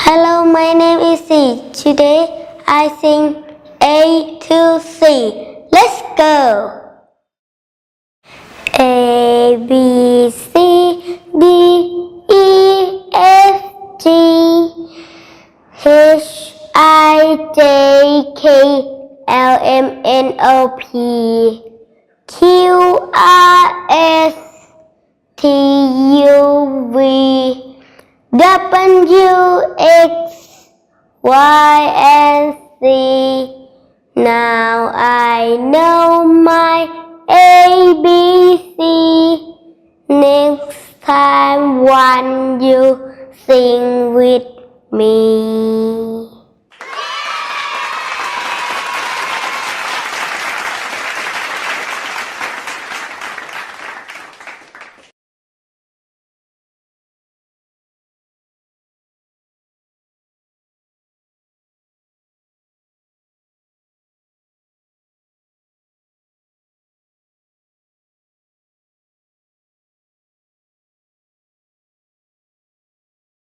Hello, my name is C. Today I sing A to C. Let's go. A B C D E F G H I J K L M N O P Q R S T U V W X Y and Z. Now I know my ABC. Next time when you sing with me.